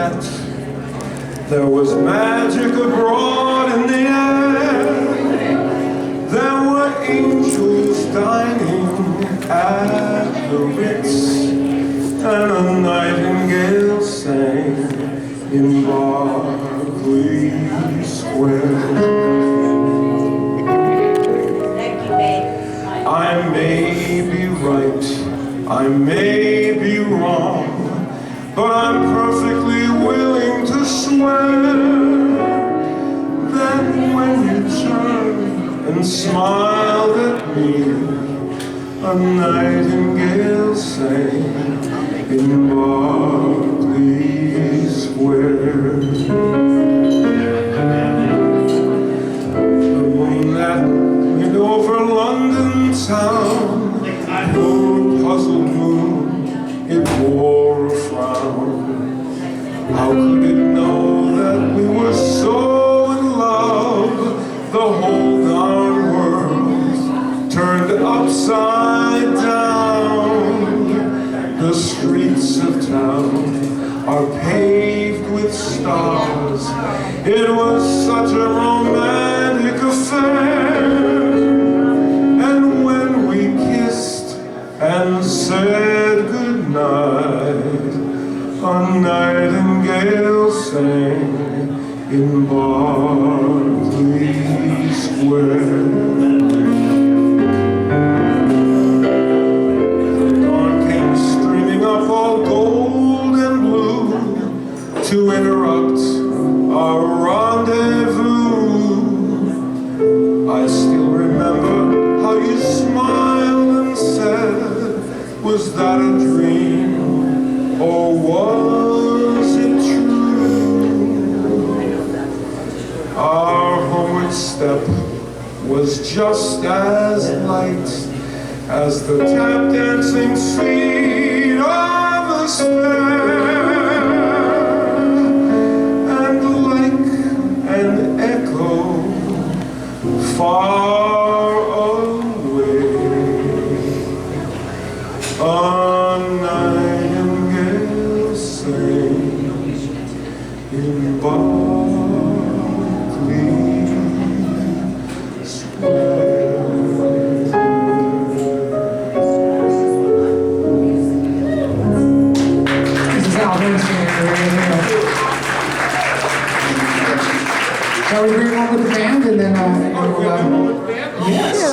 met. There was magic abroad in the air. There were angels dining at the Ritz, and a nightingale sang in Berkeley Square. I may be right, I may be wrong, but I'm perfectly willing to swear that when you turned and smiled at me, a nightingale sang in Berkeley Square. The moon that went over London town, poor puzzled moon, it wore a frown. How could it know that we were so in love? The whole darn world turned upside down. The streets of town are paved with stars. It was such a romantic affair. And when we kissed and said goodnight, a nightingale sang in Berkeley Square. The dawn came streaming up all gold and blue to interrupt our rendezvous. I still remember how you smiled and said, was that a dream, or was it true? Our homeward step was just as light as the tap dancing feet of a spare, and like an echo far away, a nightingale sang in Berkeley.